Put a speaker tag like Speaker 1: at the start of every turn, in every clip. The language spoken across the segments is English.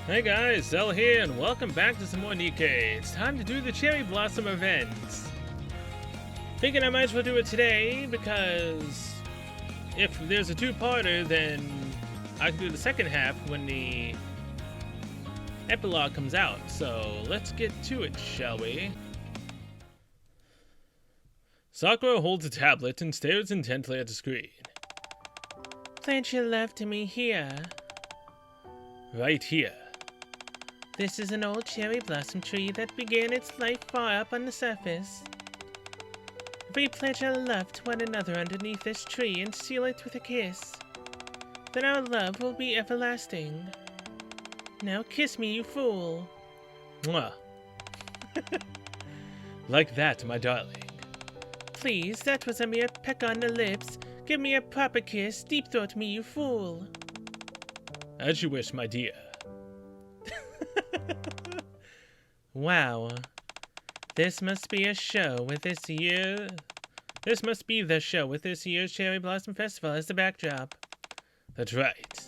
Speaker 1: Hey guys, Zell here, and welcome back to some more Nikke. It's time to do the Cherry Blossom events. Thinking I might as well do it today, because if there's a two-parter, then I can do the second half when the epilogue comes out. So let's get to it, shall we? Sakura holds a tablet and stares intently at the screen.
Speaker 2: Pledge your love to me here.
Speaker 1: Right here.
Speaker 2: This is an old cherry blossom tree that began its life far up on the surface. If we pledge our love to one another underneath this tree and seal it with a kiss, then our love will be everlasting. Now kiss me, you fool.
Speaker 1: Mwah. Like that, my darling.
Speaker 2: Please, that was a mere peck on the lips. Give me a proper kiss. Deep throat me, you fool.
Speaker 1: As you wish, my dear.
Speaker 2: Wow. This must be the show with this year's Cherry Blossom Festival as the backdrop.
Speaker 1: That's right.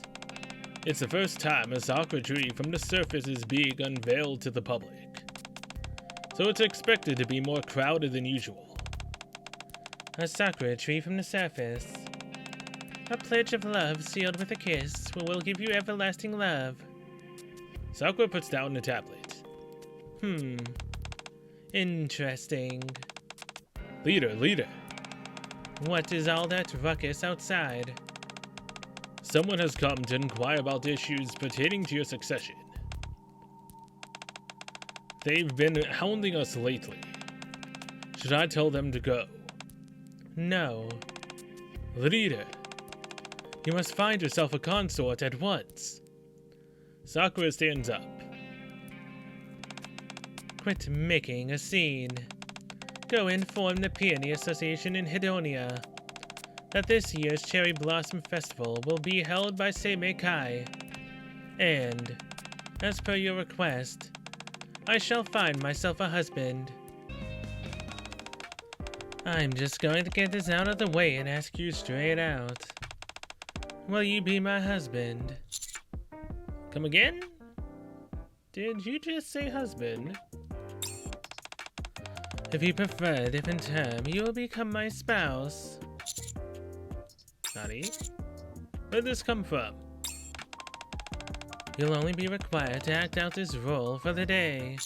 Speaker 1: It's the first time a sakura tree from the surface is being unveiled to the public. So it's expected to be more crowded than usual.
Speaker 2: A sakura tree from the surface. A pledge of love sealed with a kiss will give you everlasting love.
Speaker 1: Sakura puts down the tablet.
Speaker 2: Interesting.
Speaker 1: Leader.
Speaker 2: What is all that ruckus outside?
Speaker 1: Someone has come to inquire about issues pertaining to your succession. They've been hounding us lately. Should I tell them to go?
Speaker 2: No.
Speaker 1: Leader, you must find yourself a consort at once. Sakura stands up.
Speaker 2: Quit making a scene. Go inform the Peony Association in Hedonia that this year's Cherry Blossom Festival will be held by Seimei Kai. And, as per your request, I shall find myself a husband. I'm just going to get this out of the way and ask you straight out. Will you be my husband?
Speaker 1: Come again? Did you just say husband?
Speaker 2: If you prefer a different term, you will become my spouse.
Speaker 1: Nani? Where'd this come from?
Speaker 2: You'll only be required to act out this role for the day.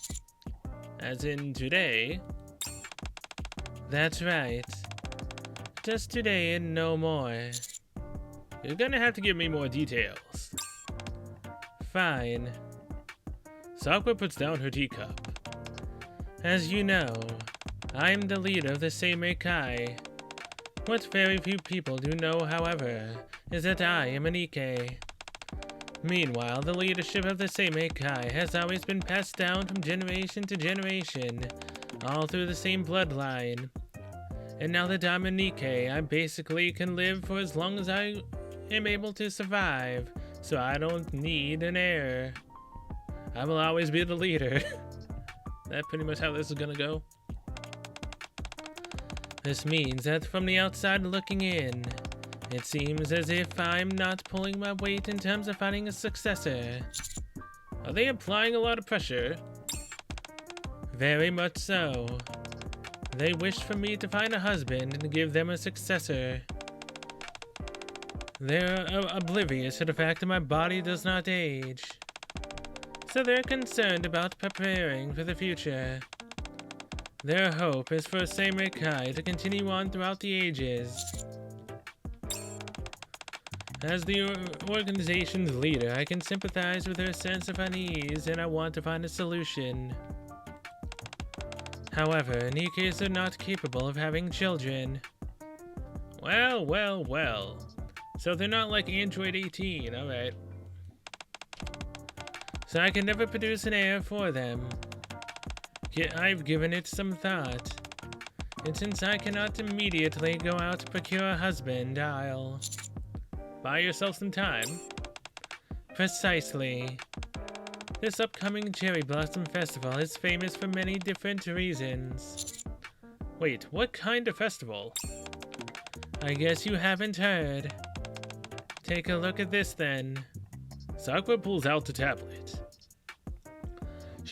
Speaker 1: As in today?
Speaker 2: That's right. Just today and no more.
Speaker 1: You're gonna have to give me more details.
Speaker 2: Fine.
Speaker 1: Sakura puts down her teacup.
Speaker 2: As you know, I'm the leader of the Seimei Kai. What very few people do know, however, is that I am a Nikke. Meanwhile, the leadership of the Seimei Kai has always been passed down from generation to generation, all through the same bloodline. And now that I'm a Nikke, I basically can live for as long as I am able to survive, so I don't need an heir. I will always be the leader.
Speaker 1: That pretty much how this is gonna go?
Speaker 2: This means that from the outside looking in, it seems as if I'm not pulling my weight in terms of finding a successor.
Speaker 1: Are they applying a lot of pressure?
Speaker 2: Very much so. They wish for me to find a husband and give them a successor. They're oblivious to the fact that my body does not age. So they're concerned about preparing for the future. Their hope is for Seimei Kai to continue on throughout the ages. As the organization's leader, I can sympathize with their sense of unease, and I want to find a solution. However, Nikkes are not capable of having children.
Speaker 1: Well. So they're not like Android 18, alright.
Speaker 2: So I can never produce an heir for them. Yet I've given it some thought. And since I cannot immediately go out to procure a husband, I'll
Speaker 1: buy yourself some time.
Speaker 2: Precisely. This upcoming Cherry Blossom Festival is famous for many different reasons.
Speaker 1: Wait, what kind of festival?
Speaker 2: I guess you haven't heard. Take a look at this then.
Speaker 1: Sakura pulls out the tablet.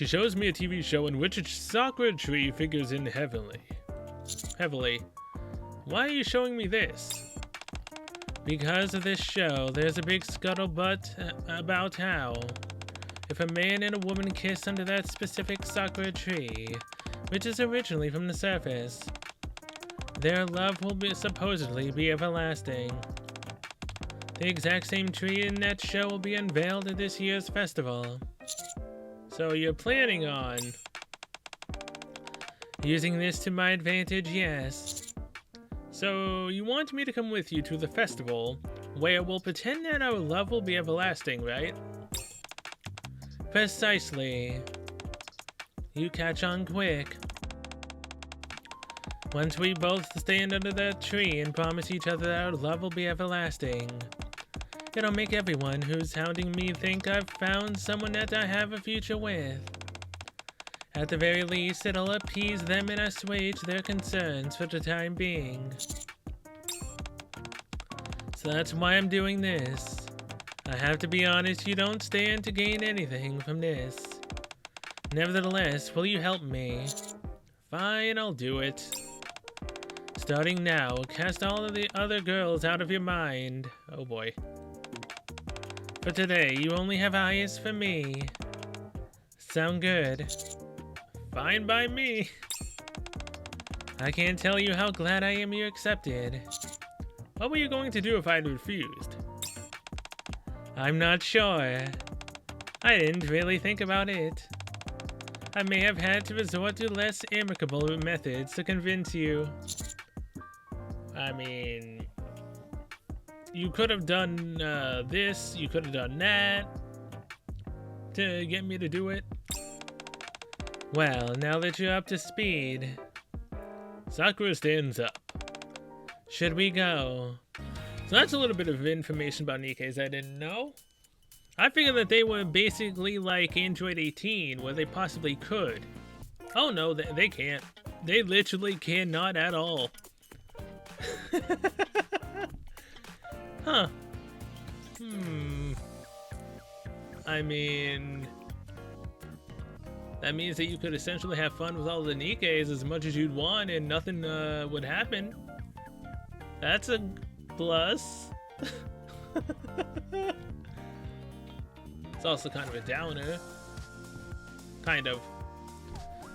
Speaker 1: She shows me a TV show in which a sakura tree figures in heavily. Why are you showing me this? Because of this show, there's a big scuttlebutt about how if a man and a woman kiss under that specific sakura tree, which is originally from the surface, their love will supposedly be everlasting. The exact same tree in that show will be unveiled at this year's festival. So you're planning on using this to my advantage, yes. So you want me to come with you to the festival, where we'll pretend that our love will be everlasting, right? Precisely. You catch on quick. Once we both stand under that tree and promise each other that our love will be everlasting, it'll make everyone who's hounding me think I've found someone that I have a future with. At the very least, it'll appease them and assuage their concerns for the time being. So that's why I'm doing this. I have to be honest, you don't stand to gain anything from this. Nevertheless, will you help me? Fine, I'll do it. Starting now, cast all of the other girls out of your mind. Oh boy. For today, you only have eyes for me. Sound good? Fine by me. I can't tell you how glad I am you accepted. What were you going to do if I'd refused? I'm not sure. I didn't really think about it. I may have had to resort to less amicable methods to convince you. I mean, you could have done this, you could have done that to get me to do it. Well, now that you're up to speed, Sakura stands up. Should we go? So that's a little bit of information about Nikke's I didn't know. I figured that they were basically like Android 18, where they possibly could. Oh no, they can't. They literally cannot at all. Huh. I mean, that means that you could essentially have fun with all the Nikkes as much as you'd want and nothing would happen. That's a plus. It's also kind of a downer. Kind of.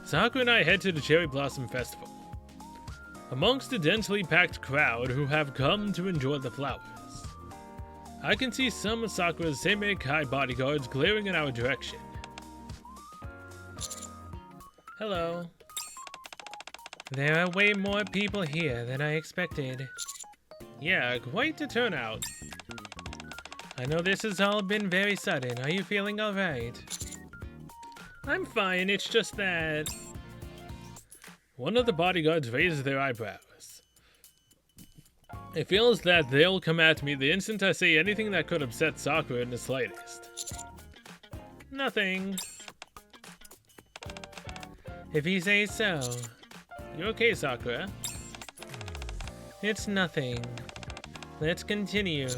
Speaker 1: Sakura and I head to the Cherry Blossom Festival. Amongst the densely packed crowd who have come to enjoy the flowers, I can see some of Sakura's Seimei Kai bodyguards glaring in our direction. Hello. There are way more people here than I expected. Yeah, quite the turnout. I know this has all been very sudden. Are you feeling alright? I'm fine, it's just that... One of the bodyguards raises their eyebrows. It feels that they'll come at me the instant I say anything that could upset Sakura in the slightest. Nothing. If you say so. You okay, Sakura? It's nothing. Let's continue.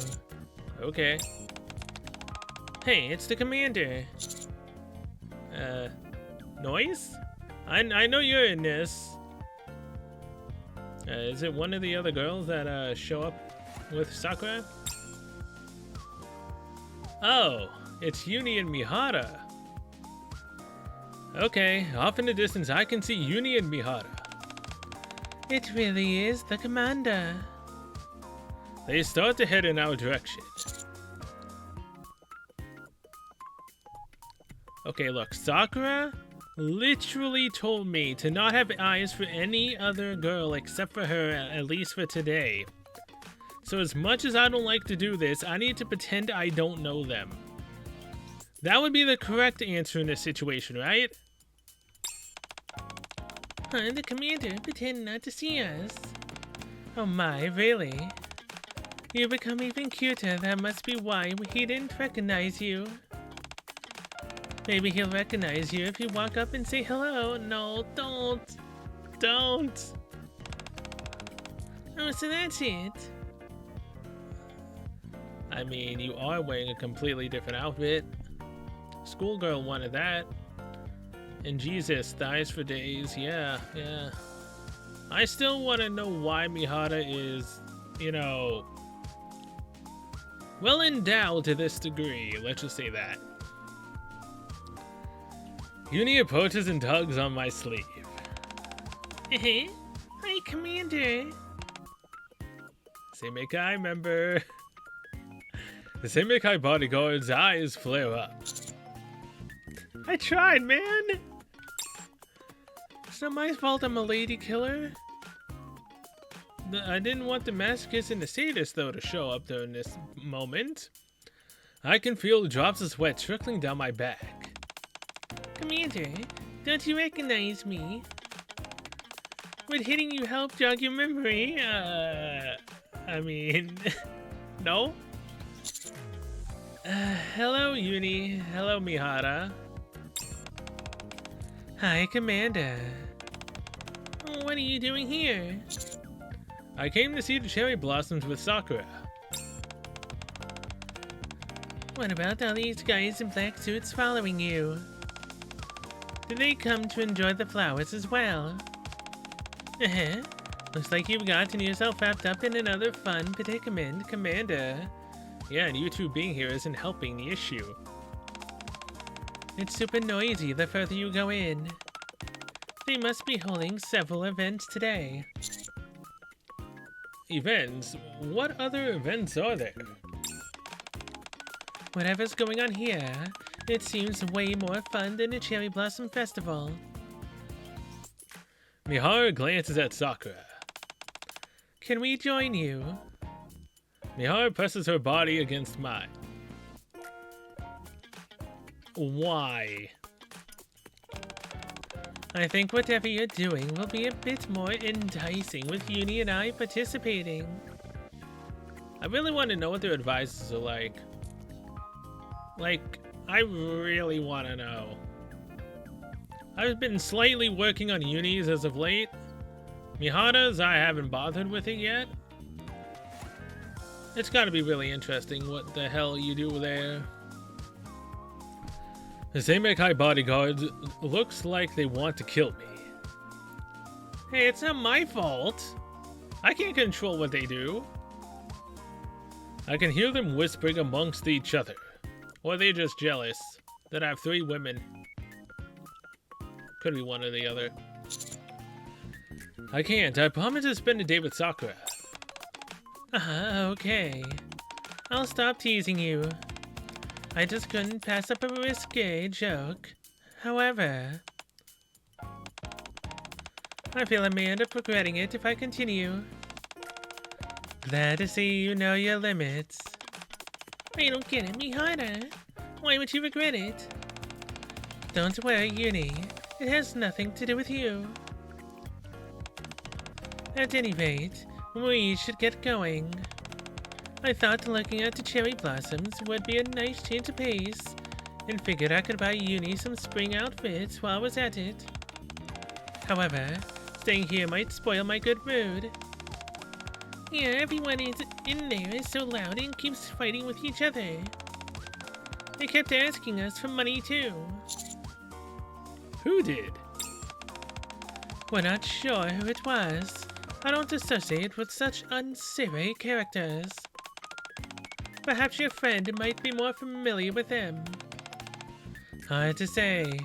Speaker 1: Okay. Hey, it's the commander. Noise? I know you're in this. Is it one of the other girls that show up with Sakura? Oh, it's Uni and Mihara. Okay, off in the distance I can see Uni and Mihara. It really is the commander. They start to head in our direction. Okay, look, Sakura literally told me to not have eyes for any other girl except for her, at least for today. So as much as I don't like to do this, I need to pretend I don't know them. That would be the correct answer in this situation, right? Huh, the commander pretend not to see us. Oh my, really? You become even cuter, that must be why he didn't recognize you. Maybe he'll recognize you if you walk up and say hello. No, don't. Don't. Oh, so that's it. I mean, you are wearing a completely different outfit. Schoolgirl wanted that. And Jesus, thighs for days. Yeah. I still want to know why Mihara is, you know, well endowed to this degree. Let's just say that. Uni approaches and tugs on my sleeve.
Speaker 2: Hi, Commander.
Speaker 1: Seimekai member. The Seimekai bodyguard's eyes flare up. I tried, man! It's not my fault I'm a lady killer. I didn't want the masochist and the sadist, though, to show up during this moment. I can feel drops of sweat trickling down my back.
Speaker 2: Commander, don't you recognize me? Would hitting you help jog your memory?
Speaker 1: I mean, no? Hello, Uni. Hello, Mihara.
Speaker 2: Hi, Commander. What are you doing here?
Speaker 1: I came to see the cherry blossoms with Sakura.
Speaker 2: What about all these guys in black suits following you? Do they come to enjoy the flowers as well? Looks like you've gotten yourself wrapped up in another fun predicament, Commander.
Speaker 1: Yeah, and you two being here isn't helping the issue.
Speaker 2: It's super noisy the further you go in. They must be holding several events today.
Speaker 1: Events? What other events are there?
Speaker 2: Whatever's going on here, it seems way more fun than a Cherry Blossom Festival.
Speaker 1: Mihara glances at Sakura.
Speaker 2: Can we join you?
Speaker 1: Mihara presses her body against mine. Why?
Speaker 2: I think whatever you're doing will be a bit more enticing with Uni and I participating.
Speaker 1: I really want to know what their advices are like. I really want to know. I've been slightly working on Unis as of late. Mihara's, I haven't bothered with it yet. It's gotta be really interesting what the hell you do there. The Seimekai bodyguards looks like they want to kill me. Hey, it's not my fault. I can't control what they do. I can hear them whispering amongst each other. Or are they just jealous that I have 3 women? Could be one or the other. I can't. I promised to spend a day with Sakura.
Speaker 2: Okay. I'll stop teasing you. I just couldn't pass up a risque joke. However, I feel I may end up regretting it if I continue. Glad to see you know your limits. I don't get it, Mihara. Why would you regret it? Don't worry, Uni. It has nothing to do with you. At any rate, we should get going. I thought looking at the cherry blossoms would be a nice change of pace, and figured I could buy Uni some spring outfits while I was at it. However, staying here might spoil my good mood. Yeah, everyone in there is so loud and keeps fighting with each other. They kept asking us for money too.
Speaker 1: Who did?
Speaker 2: We're not sure who it was. I don't associate with such unsavory characters. Perhaps your friend might be more familiar with them. Hard to say.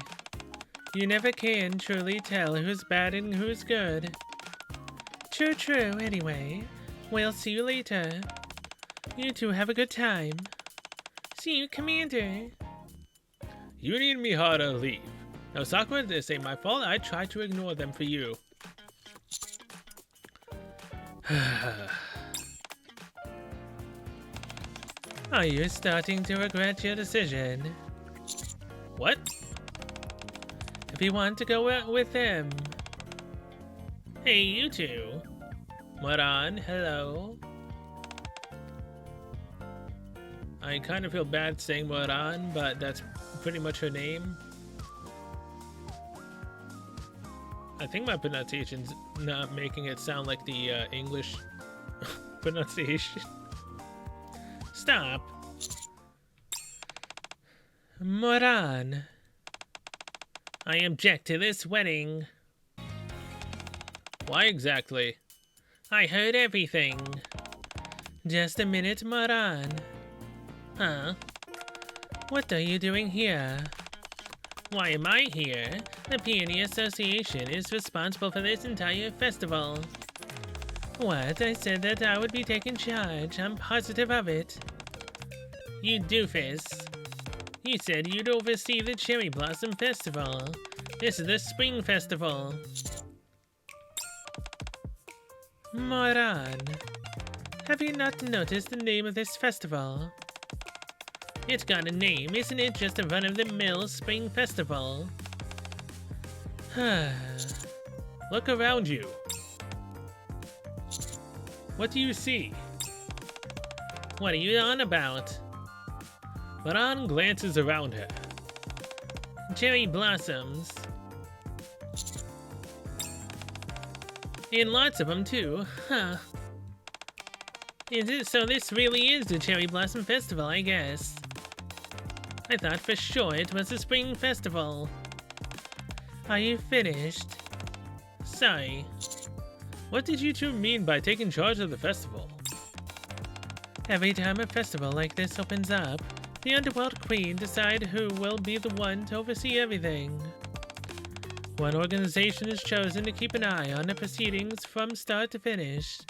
Speaker 2: You never can truly tell who's bad and who's good. True, anyway. We'll see you later. You two have a good time. See you, Commander.
Speaker 1: Uni and Mihara leave. Now, Sakura, this ain't my fault. I tried to ignore them for you.
Speaker 2: Are you starting to regret your decision?
Speaker 1: What?
Speaker 2: If you want to go out with them.
Speaker 1: Hey, you two. Moran, hello. I kind of feel bad saying Moran, but that's pretty much her name. I think my pronunciation's not making it sound like the English pronunciation. Stop.
Speaker 2: Moran. I object to this wedding.
Speaker 1: Why exactly?
Speaker 2: I heard everything. Just a minute, Moran. Huh? What are you doing here? Why am I here? The Peony Association is responsible for this entire festival. What? I said that I would be taking charge. I'm positive of it. You doofus. You said you'd oversee the Cherry Blossom Festival. This is the Spring Festival. Moran. Have you not noticed the name of this festival? It's got a name, isn't it? Just a run-of-the-mill spring festival.
Speaker 1: Look around you. What do you see?
Speaker 2: What are you on about?
Speaker 1: Maran glances around her.
Speaker 2: Cherry blossoms. And lots of them too, huh? Is it so? This really is the Cherry Blossom Festival, I guess. I thought for sure it was a spring festival. Are you finished? Sorry.
Speaker 1: What did you two mean by taking charge of the festival?
Speaker 2: Every time a festival like this opens up, the Underworld Queen decides who will be the one to oversee everything. One organization is chosen to keep an eye on the proceedings from start to finish,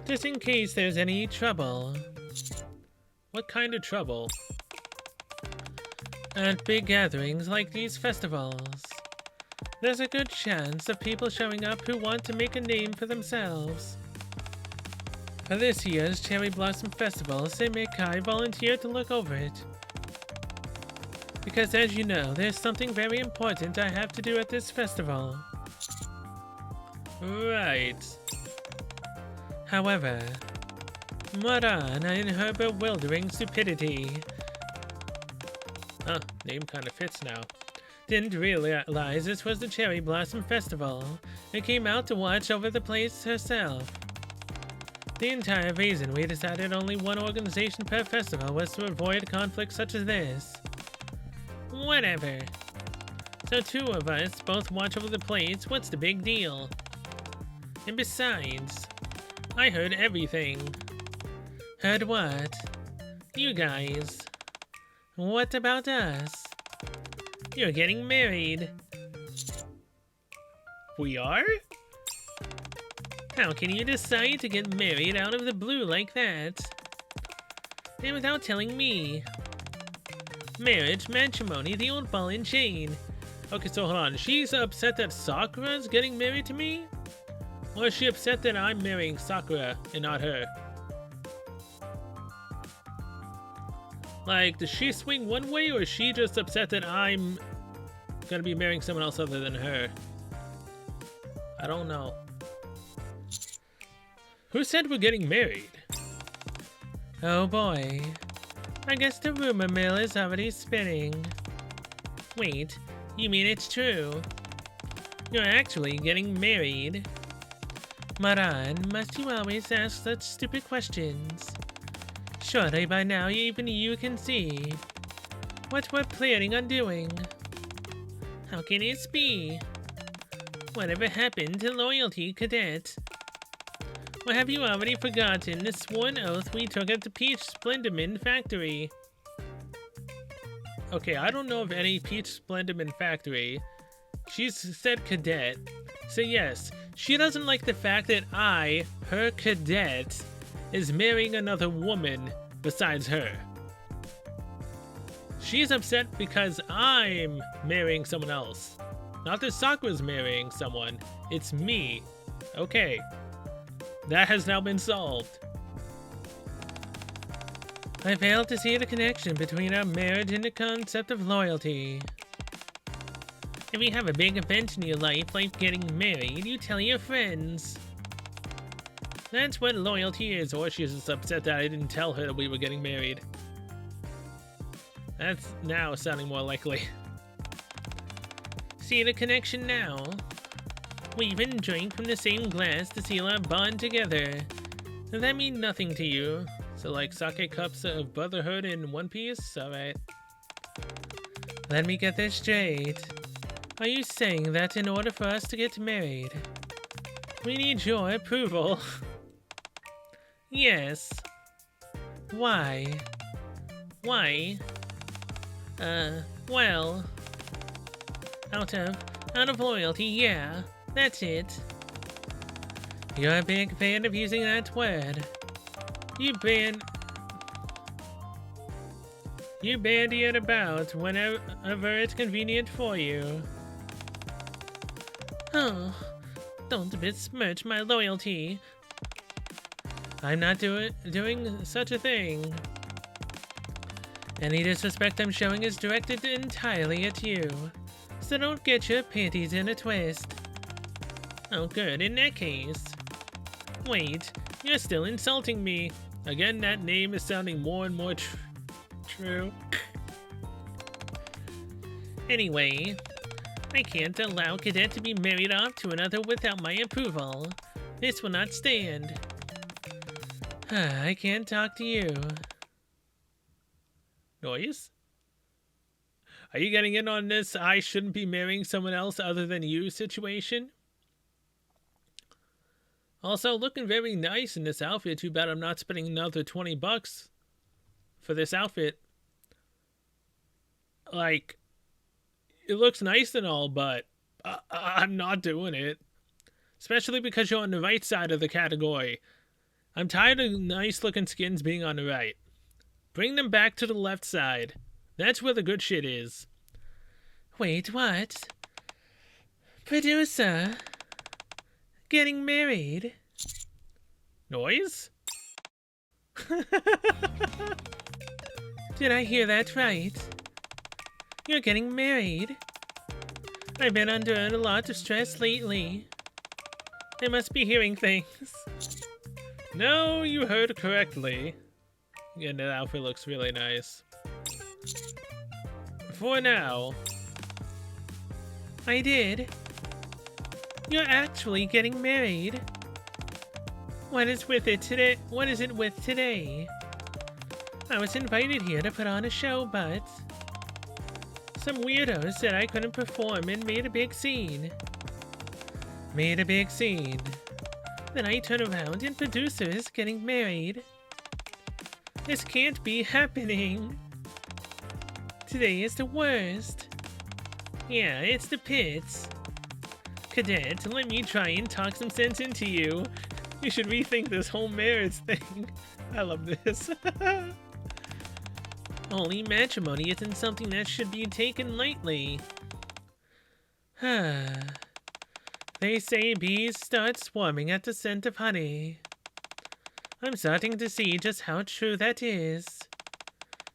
Speaker 2: just in case there's any trouble.
Speaker 1: What kind of trouble?
Speaker 2: At big gatherings like these festivals, there's a good chance of people showing up who want to make a name for themselves. For this year's Cherry Blossom Festival, Seimekai volunteered to look over it. Because as you know, there's something very important I have to do at this festival.
Speaker 1: Right.
Speaker 2: However, Moran, in her bewildering stupidity,
Speaker 1: name kind of fits now,
Speaker 2: didn't realize this was the Cherry Blossom Festival and came out to watch over the place herself. The entire reason we decided only one organization per festival was to avoid conflicts such as this. Whatever. So two of us both watch over the place, what's the big deal? And besides, I heard everything. Heard what? You guys. What about us? You're getting married.
Speaker 1: We are?
Speaker 2: How can you decide to get married out of the blue like that? And without telling me. Marriage, matrimony, the old ball and chain.
Speaker 1: Okay, so hold on. She's upset that Sakura's getting married to me? Or is she upset that I'm marrying Sakura and not her? Like, does she swing one way, or is she just upset that I'm gonna be marrying someone else other than her? I don't know. Who said we're getting married?
Speaker 2: Oh boy. I guess the rumor mill is already spinning. Wait, you mean it's true? You're actually getting married? Maran, must you always ask such stupid questions? Surely by now even you can see what we're planning on doing. How can this be? Whatever happened to loyalty, cadet? Or have you already forgotten the sworn oath we took at the Peach Splenderman factory?
Speaker 1: Okay, I don't know of any Peach Splenderman factory. She's said cadet. So yes, she doesn't like the fact that I, her cadet, is marrying another woman besides her. She's upset because I'm marrying someone else. Not that Sakura's marrying someone, it's me. Okay. That has now been solved.
Speaker 2: I fail to see the connection between our marriage and the concept of loyalty. If you have a big event in your life, like getting married, you tell your friends. That's what loyalty is, or she's just upset that I didn't tell her that we were getting married.
Speaker 1: That's now sounding more likely.
Speaker 2: See the connection now? We even drink from the same glass to seal our bond together. Does that mean nothing to you?
Speaker 1: So like sake cups of brotherhood in One Piece? Alright.
Speaker 2: Let me get this straight. Are you saying that in order for us to get married, we need your approval? Yes. Why? Why? Well, out of loyalty, yeah, that's it. You're a big fan of using that word. You bandy it about whenever it's convenient for you. Oh, don't besmirch my loyalty. I'm not doing such a thing. Any disrespect I'm showing is directed entirely at you, so don't get your panties in a twist. Oh good, in that case. Wait, you're still insulting me. Again, that name is sounding more and more true. Anyway, I can't allow Cadet to be married off to another without my approval. This will not stand. I can't talk to you.
Speaker 1: Noise? Are you getting in on this I shouldn't be marrying someone else other than you situation? Also, looking very nice in this outfit. Too bad I'm not spending another $20 for this outfit. Like, it looks nice and all, but I'm not doing it. Especially because you're on the right side of the category. I'm tired of nice looking skins being on the right. Bring them back to the left side. That's where the good shit is.
Speaker 2: Wait, what? Producer? Getting married?
Speaker 1: Noise?
Speaker 2: Did I hear that right? You're getting married? I've been under a lot of stress lately. I must be hearing things.
Speaker 1: No, you heard correctly. Again, that outfit looks really nice. For now.
Speaker 2: I did. You're actually getting married. What is with it today? What is it with today? I was invited here to put on a show, but some weirdos said I couldn't perform and made a big scene. Then I turn around and producer is getting married. This can't be happening. Today is the worst. Yeah, it's the pits. Cadet, let me try and talk some sense into you. You should rethink this whole marriage thing.
Speaker 1: I love this.
Speaker 2: Holy matrimony isn't something that should be taken lightly. They say bees start swarming at the scent of honey. I'm starting to see just how true that is.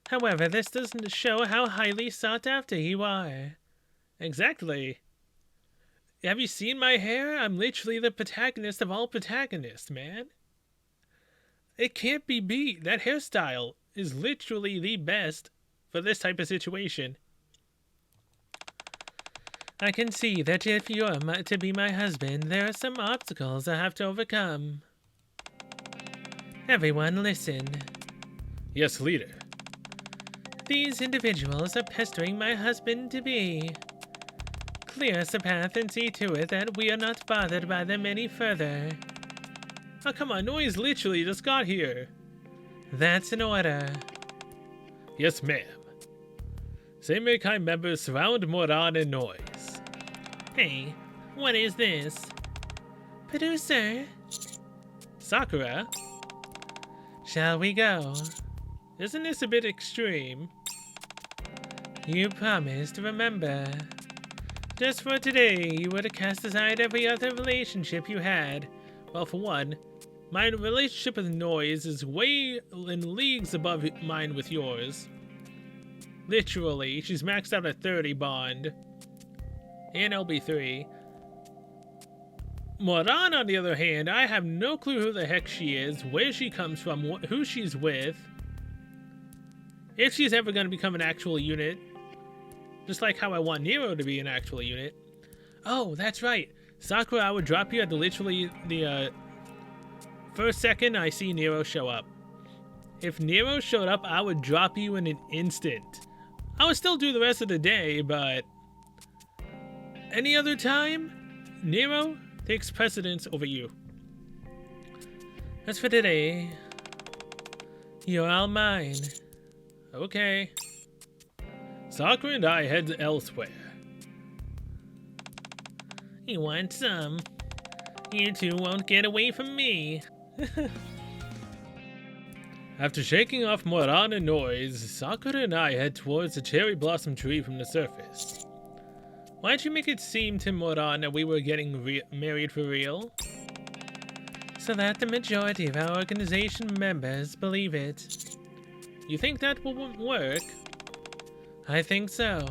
Speaker 2: However, this doesn't show how highly sought after you are.
Speaker 1: Exactly. Have you seen my hair? I'm literally the protagonist of all protagonists, man. It can't be beat. That hairstyle is literally the best for this type of situation.
Speaker 2: I can see that if you're to be my husband, there are some obstacles I have to overcome. Everyone listen.
Speaker 1: Yes, leader.
Speaker 2: These individuals are pestering my husband-to-be. Clear us a path and see to it that we are not bothered by them any further.
Speaker 1: Oh, come on, Noise literally just got here.
Speaker 2: That's an order.
Speaker 1: Yes, ma'am. Seireikai members surround Moran and Noise.
Speaker 2: Hey, what is this? Producer?
Speaker 1: Sakura?
Speaker 2: Shall we go?
Speaker 1: Isn't this a bit extreme?
Speaker 2: You promised, remember. Just for today, you were to cast aside every other relationship you had.
Speaker 1: Well, for one, my relationship with Noise is way in leagues above mine with yours. Literally, she's maxed out at 30 bond. And LB3. Moran, on the other hand, I have no clue who the heck she is, where she comes from, who she's with. If she's ever going to become an actual unit. Just like how I want Nero to be an actual unit. Oh, that's right. Sakura, I would drop you at literally the first second I see Nero show up. If Nero showed up, I would drop you in an instant. I would still do the rest of the day, but Any other time, Nero takes precedence over you.
Speaker 2: As for today, you're all mine.
Speaker 1: Okay. Sakura and I head elsewhere.
Speaker 2: You want some? You two won't get away from me.
Speaker 1: After shaking off Moran and noise, Sakura and I head towards the cherry blossom tree from the surface. Why'd you make it seem to Moran that we were getting married for real?
Speaker 2: So that the majority of our organization members believe it.
Speaker 1: You think that will work?
Speaker 2: I think so.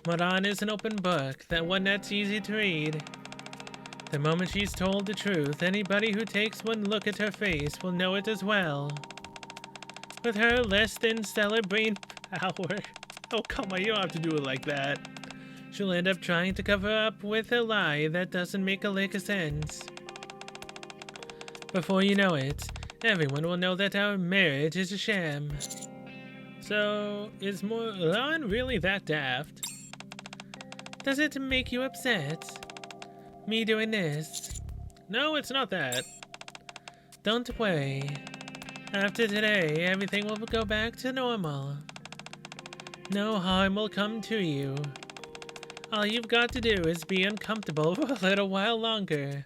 Speaker 2: Moran is an open book, that one that's easy to read. The moment she's told the truth, anybody who takes one look at her face will know it as well. With her less than stellar brain power,
Speaker 1: oh come on, you don't have to do it like that.
Speaker 2: She'll end up trying to cover up with a lie that doesn't make a lick of sense. Before you know it, everyone will know that our marriage is a sham.
Speaker 1: So, is Moran really that daft?
Speaker 2: Does it make you upset? Me doing this?
Speaker 1: No, it's not that.
Speaker 2: Don't worry. After today, everything will go back to normal. No harm will come to you. All you've got to do is be uncomfortable for a little while longer.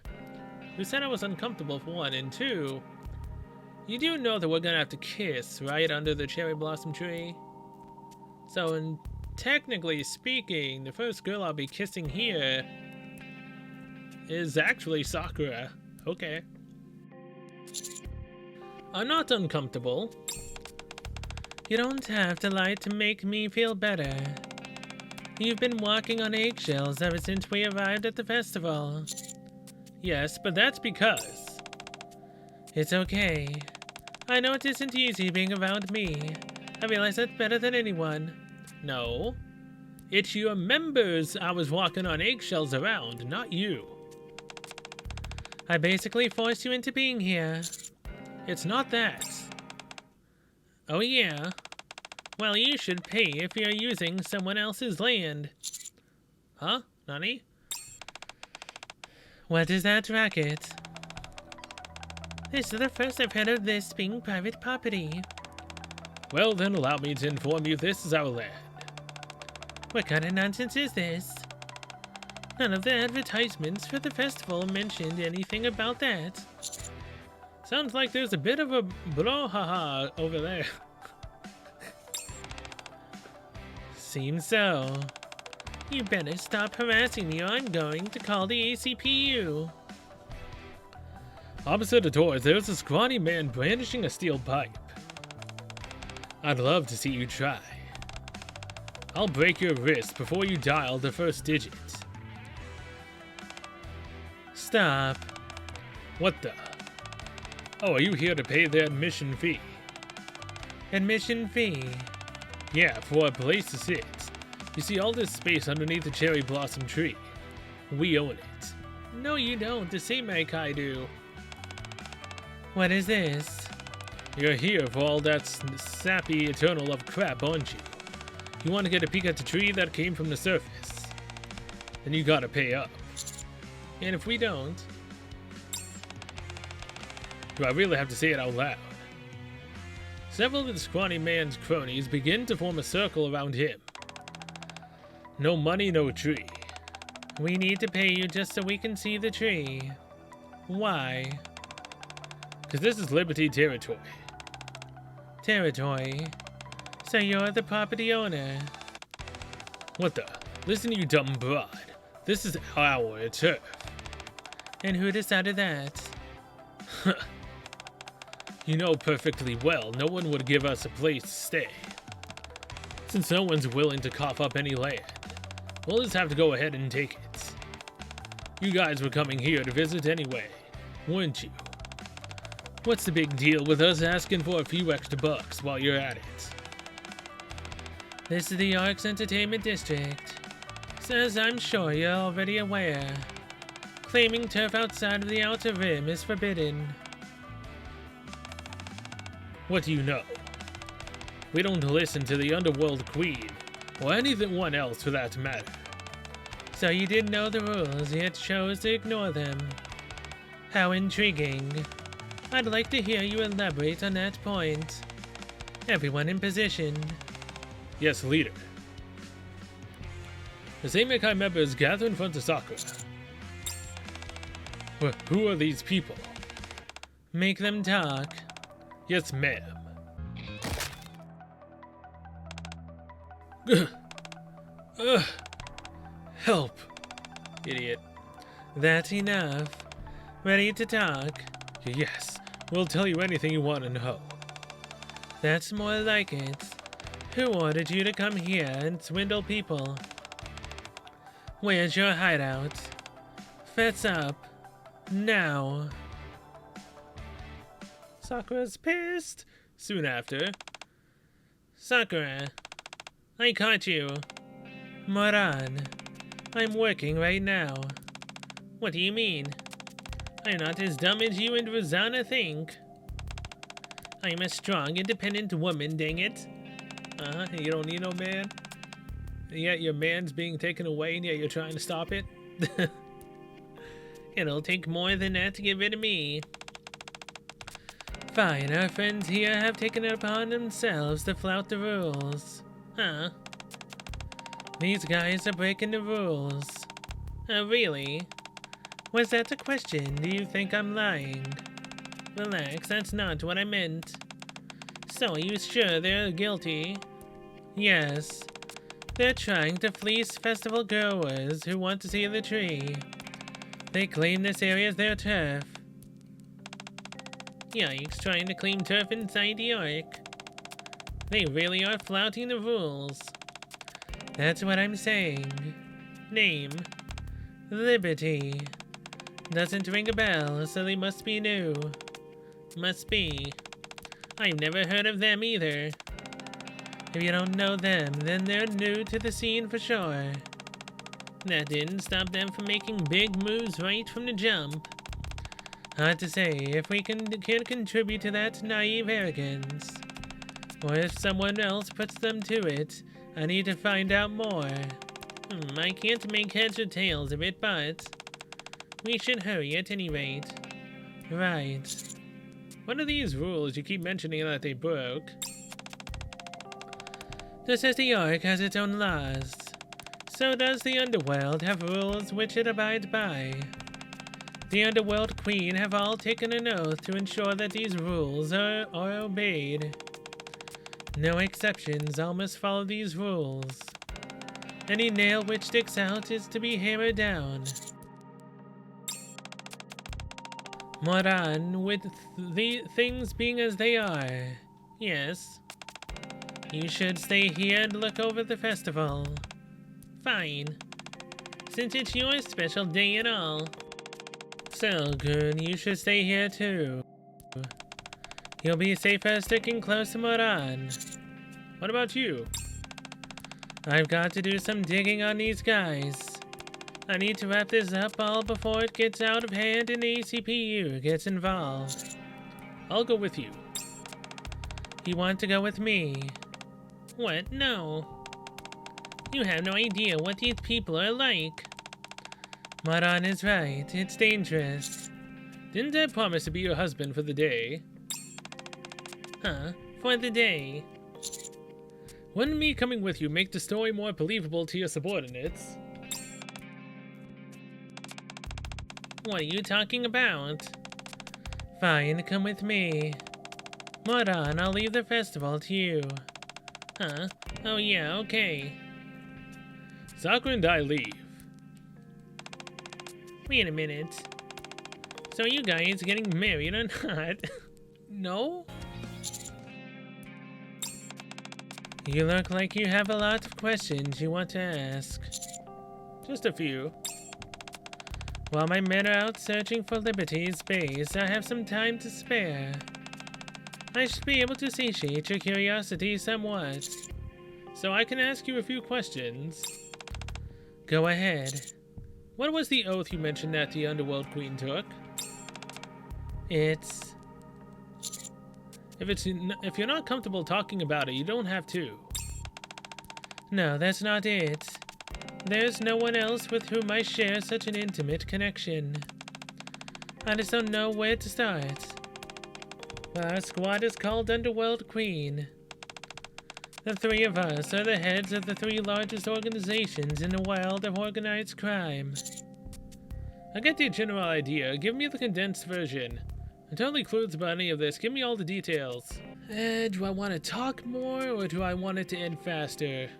Speaker 1: Who said I was uncomfortable for one, and two, you do know that we're gonna have to kiss right under the cherry blossom tree? So, technically speaking, the first girl I'll be kissing here is actually Sakura. Okay. I'm not uncomfortable.
Speaker 2: You don't have to lie to make me feel better. You've been walking on eggshells ever since we arrived at the festival.
Speaker 1: Yes, but that's because...
Speaker 2: It's okay. I know it isn't easy being around me. I realize that better than anyone.
Speaker 1: No. It's your members I was walking on eggshells around, not you.
Speaker 2: I basically forced you into being here.
Speaker 1: It's not that.
Speaker 2: Oh yeah? Well, you should pay if you're using someone else's land.
Speaker 1: Huh? Nani?
Speaker 2: What is that racket? This is the first I've heard of this being private property.
Speaker 1: Well, then allow me to inform you this is our land.
Speaker 2: What kind of nonsense is this? None of the advertisements for the festival mentioned anything about that.
Speaker 1: Sounds like there's a bit of a brouhaha over there.
Speaker 2: Seems so. You better stop harassing me or I'm going to call the ACPU.
Speaker 1: Opposite the doors, there's a scrawny man brandishing a steel pipe. I'd love to see you try. I'll break your wrist before you dial the first digit.
Speaker 2: Stop.
Speaker 1: What the? Oh, are you here to pay the admission fee?
Speaker 2: Admission fee?
Speaker 1: Yeah, for a place to sit. You see all this space underneath the cherry blossom tree? We own it.
Speaker 2: No, you don't. The Seikai do. What is this?
Speaker 1: You're here for all that sappy eternal of crap, aren't you? You want to get a peek at the tree that came from the surface? Then you gotta pay up.
Speaker 2: And if we don't?
Speaker 1: Do I really have to say it out loud? Several of the scrawny man's cronies begin to form a circle around him. No money, no tree.
Speaker 2: We need to pay you just so we can see the tree. Why?
Speaker 1: Because this is Liberty territory.
Speaker 2: Territory? So you're the property owner?
Speaker 1: What the? Listen, you dumb broad. This is our turf.
Speaker 2: And who decided that?
Speaker 1: You know perfectly well no one would give us a place to stay. Since no one's willing to cough up any land, we'll just have to go ahead and take it. You guys were coming here to visit anyway, weren't you? What's the big deal with us asking for a few extra bucks while you're at it?
Speaker 2: This is the Arcs Entertainment District. As I'm sure you're already aware, claiming turf outside of the Outer Rim is forbidden.
Speaker 1: What do you know? We don't listen to the Underworld Queen, or anyone else for that matter.
Speaker 2: So you did know the rules, yet chose to ignore them. How intriguing. I'd like to hear you elaborate on that point. Everyone in position.
Speaker 1: Yes, leader. The Seimekai members gather in front of Sakura. Who are these people?
Speaker 2: Make them talk.
Speaker 1: Yes, ma'am. Help. Idiot.
Speaker 2: That's enough. Ready to talk?
Speaker 1: Yes, we'll tell you anything you want to know.
Speaker 2: That's more like it. Who ordered you to come here and swindle people? Where's your hideout? Fess up. Now.
Speaker 1: Sakura's pissed. Soon after.
Speaker 2: Sakura, I caught you. Moran, I'm working right now. What do you mean? I'm not as dumb as you and Rosanna think. I'm a strong, independent woman, dang it.
Speaker 1: You don't need no man? And yet your man's being taken away and yet you're trying to stop it?
Speaker 2: It'll take more than that to get rid of me. Fine, our friends here have taken it upon themselves to flout the rules. Huh? These guys are breaking the rules. Really? Was that a question? Do you think I'm lying? Relax, that's not what I meant. So, are you sure they're guilty? Yes. They're trying to fleece festival goers who want to see the tree. They claim this area is their turf. Yikes, trying to claim turf inside the Ark. They really are flouting the rules. That's what I'm saying. Name. Liberty. Doesn't ring a bell, so they must be new. Must be. I've never heard of them either. If you don't know them, then they're new to the scene for sure. That didn't stop them from making big moves right from the jump. Hard to say if we can contribute to that naive arrogance. Or if someone else puts them to it, I need to find out more. I can't make heads or tails of it, but we should hurry at any rate. Right.
Speaker 1: What are these rules you keep mentioning that they broke?
Speaker 2: Just as the Ark has its own laws, so does the Underworld have rules which it abides by. The Underworld Queen have all taken an oath to ensure that these rules are obeyed. No exceptions, all must follow these rules. Any nail which sticks out is to be hammered down. Moran, with the things being as they are, yes. You should stay here and look over the festival. Fine. Since it's your special day and all. Selgun, you should stay here too. You'll be safer sticking close to Moran.
Speaker 1: What about you?
Speaker 2: I've got to do some digging on these guys. I need to wrap this up all before it gets out of hand and the ACPU gets involved.
Speaker 1: I'll go with you.
Speaker 2: You want to go with me? What? No. You have no idea what these people are like. Moran is right. It's dangerous.
Speaker 1: Didn't I promise to be your husband for the day?
Speaker 2: Huh? For the day?
Speaker 1: Wouldn't me coming with you make the story more believable to your subordinates?
Speaker 2: What are you talking about? Fine, come with me. Moran, I'll leave the festival to you. Huh? Oh yeah, okay.
Speaker 1: Sakura and I leave.
Speaker 2: Wait a minute. So are you guys getting married or not?
Speaker 1: No?
Speaker 2: You look like you have a lot of questions you want to ask.
Speaker 1: Just a few.
Speaker 2: While my men are out searching for Liberty's base, I have some time to spare. I should be able to satiate your curiosity somewhat.
Speaker 1: So I can ask you a few questions.
Speaker 2: Go ahead.
Speaker 1: What was the oath you mentioned that the Underworld Queen took?
Speaker 2: It's...
Speaker 1: If you're not comfortable talking about it, you don't have to.
Speaker 2: No, that's not it. There's no one else with whom I share such an intimate connection. I just don't know where to start. Our squad is called Underworld Queen. The three of us are the heads of the three largest organizations in the world of organized crime.
Speaker 1: I get the general idea. Give me the condensed version. I totally clueless about any of this. Give me all the details. Do I want to talk more, or do I want it to end faster?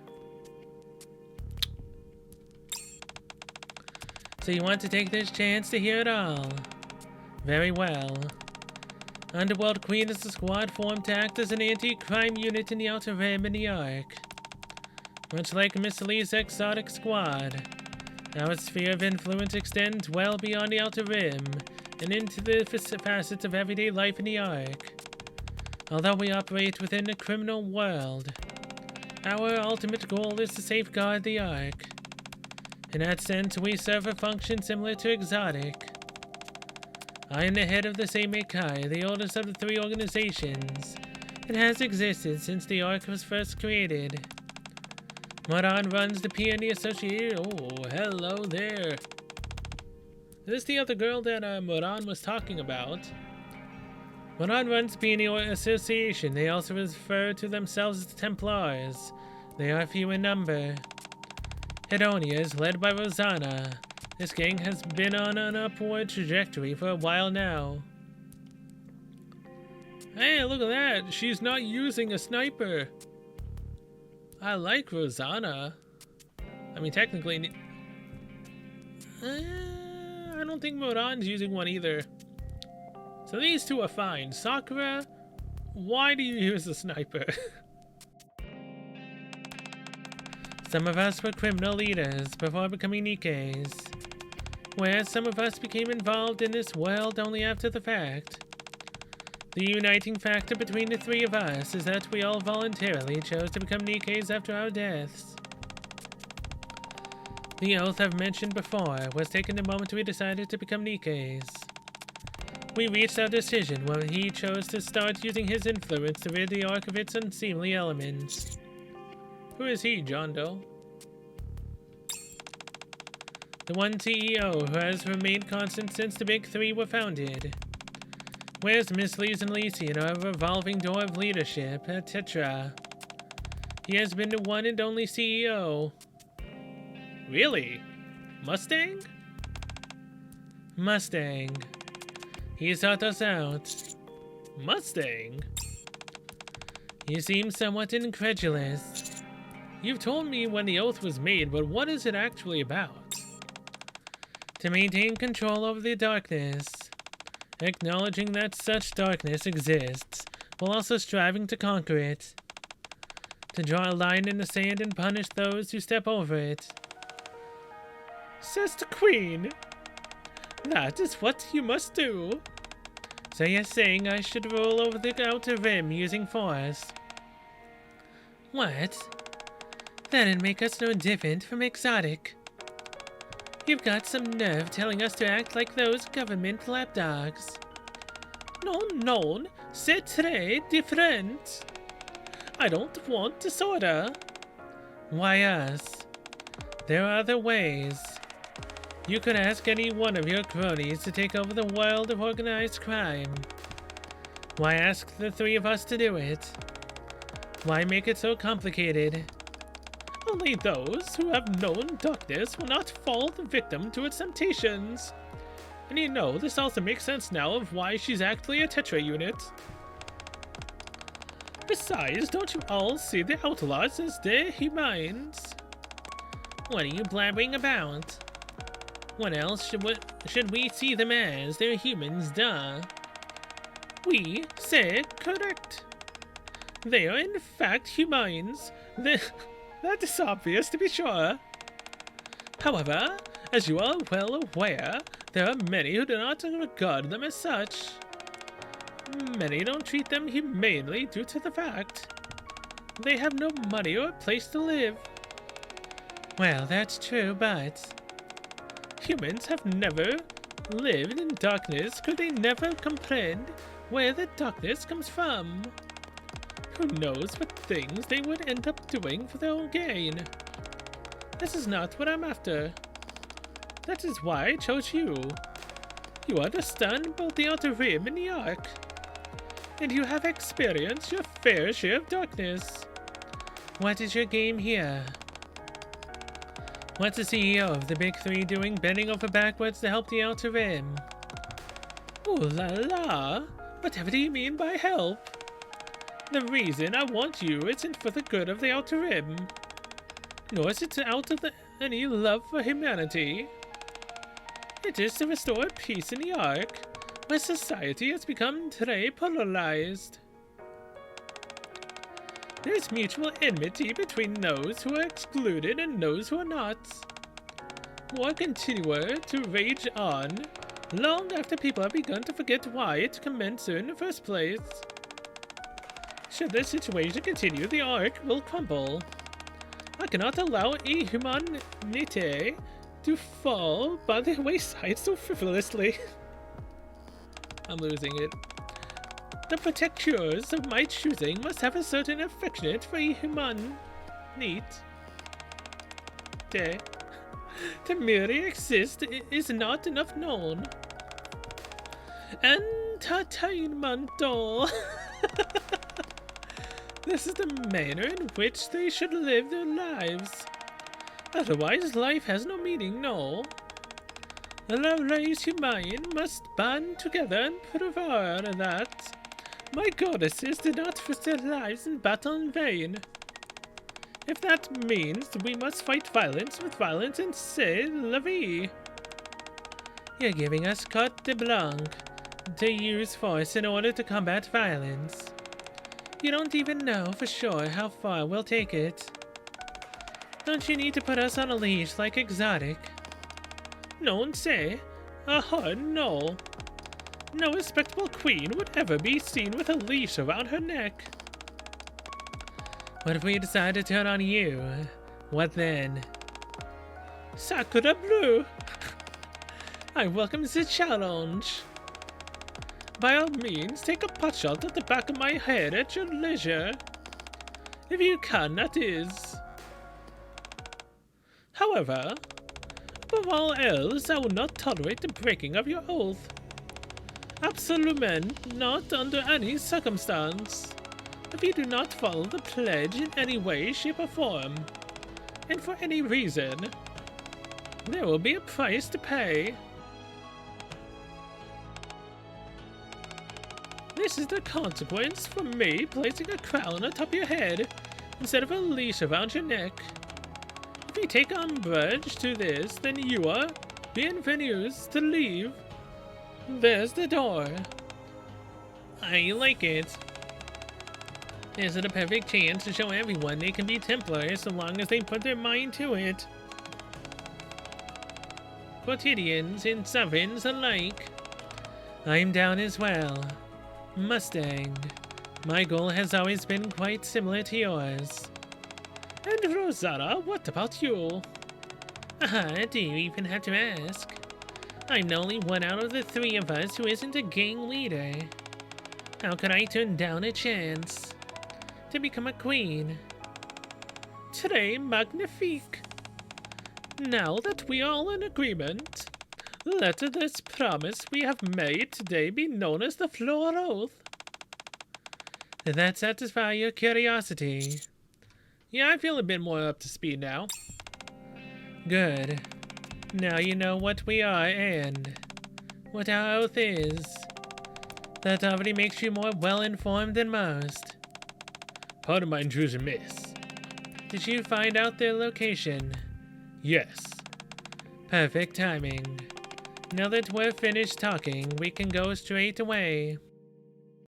Speaker 2: So you want to take this chance to hear it all? Very well. Underworld Queen is a squad formed to act as an anti-crime unit in the Outer Rim in the Ark. Much like Miss Lee's exotic squad, our sphere of influence extends well beyond the Outer Rim and into the facets of everyday life in the Ark. Although we operate within the criminal world, our ultimate goal is to safeguard the Ark. In that sense, we serve a function similar to Exotic. I am the head of the Seimmeikai, the oldest of the three organizations. It has existed since the Ark was first created. Moran runs the Peony Association.
Speaker 1: Oh, hello there. Is this the other girl that Moran was talking about?
Speaker 2: Moran runs the Peony Association. They also refer to themselves as the Templars. They are few in number. Hedonia is led by Rosanna. This gang has been on an upward trajectory for a while now.
Speaker 1: Hey, look at that! She's not using a sniper! I like Rosanna. I mean, technically... I don't think Moran's using one either. So these two are fine. Sakura, why do you use a sniper?
Speaker 2: Some of us were criminal leaders before becoming Nikkes, whereas some of us became involved in this world only after the fact. The uniting factor between the three of us is that we all voluntarily chose to become Nikkes after our deaths. The oath I've mentioned before was taken the moment we decided to become Nikkes. We reached our decision when he chose to start using his influence to rid the Ark of its unseemly elements.
Speaker 1: Who is he, John Doe?
Speaker 2: The one CEO who has remained constant since the Big Three were founded. Whereas Miss Lee's and Lysian are a revolving door of leadership at Tetra. He has been the one and only CEO.
Speaker 1: Really? Mustang?
Speaker 2: Mustang. He sought us out.
Speaker 1: Mustang?
Speaker 2: You seem somewhat incredulous.
Speaker 1: You've told me when the oath was made, but what is it actually about?
Speaker 2: To maintain control over the darkness, acknowledging that such darkness exists, while also striving to conquer it. To draw a line in the sand and punish those who step over it.
Speaker 1: Says the Queen. That is what you must do.
Speaker 2: So you're saying I should rule over the Outer Rim using force? What? That'd make us no different from Exotic. You've got some nerve telling us to act like those government lapdogs.
Speaker 1: No, c'est très different. I don't want disorder.
Speaker 2: Why us? There are other ways. You could ask any one of your cronies to take over the world of organized crime. Why ask the three of us to do it? Why make it so complicated?
Speaker 1: Only those who have known darkness will not fall victim to its temptations. And you know, this also makes sense now of why she's actually a Tetra unit. Besides, don't you all see the outlaws as their humans?
Speaker 2: What are you blabbering about? What else should we see them as? They're humans, duh.
Speaker 1: We say correct. They are in fact humans. That is obvious, to be sure. However, as you are well aware, there are many who do not regard them as such. Many don't treat them humanely due to the fact they have no money or a place to live.
Speaker 2: Well, that's true, but
Speaker 1: humans have never lived in darkness. Could they never comprehend where the darkness comes from? Who knows what things they would end up doing for their own gain?
Speaker 2: This is not what I'm after. That is why I chose you. You understand both the Outer Rim and the Ark. And you have experienced your fair share of darkness. What is your game here? What's the CEO of the Big Three doing bending over backwards to help the Outer Rim? Ooh la la! Whatever do you mean by help? The reason I want you isn't for the good of the Outer Rim, nor is it out of any love for humanity. It is to restore peace in the Ark, where society has become très polarized. There is mutual enmity between those who are excluded and those who are not. War continues to rage on, long after people have begun to forget why it commenced in the first place. Should this situation continue, the Ark will crumble. I cannot allow humanity to fall by the wayside so frivolously. I'm losing it. The protectors of my choosing must have a certain affectionate for human need. To merely exist is not enough known. Entertainment. This is the manner in which they should live their lives. Otherwise, life has no meaning, no. The race humane must band together and preserve that my goddesses did not risk their lives in battle in vain. If that means we must fight violence with violence, and c'est la vie. You're giving us carte blanche to use force in order to combat violence. You don't even know for sure how far we'll take it. Don't you need to put us on a leash like Exotic? Non say, no. No respectable queen would ever be seen with a leash around her neck. What if we decide to turn on you? What then? Sacre bleu! I welcome the challenge. By all means, take a potshot at the back of my head at your leisure. If you can, that is. However, above all else, I will not tolerate the breaking of your oath. Absolutely not under any circumstance. If you do not follow the pledge in any way, shape, or form, and for any reason, there will be a price to pay. This is the consequence for me placing a crown atop your head instead of a leash around your neck. If you take umbrage to this, then you are bienvenus to leave. There's the door. I like it. This is a perfect chance to show everyone they can be Templars so long as they put their mind to it. Quotidians and sovereigns alike. I'm down as well. Mustang. My goal has always been quite similar to yours. And Rosetta, what about you? Do you even have to ask? I'm the only one out of the three of us who isn't a gang leader. How could I turn down a chance to become a queen? Très magnifique. Now that we are all in agreement, let this promise we have made today be known as the Floor Oath. Did that satisfy your curiosity? Yeah, I feel a bit more up to speed now. Good. Now you know what we are and what our oath is. That already makes you more well-informed than most.
Speaker 1: Pardon my intrusion, miss.
Speaker 2: Did you find out their location?
Speaker 1: Yes.
Speaker 2: Perfect timing. Now that we're finished talking, we can go straight away.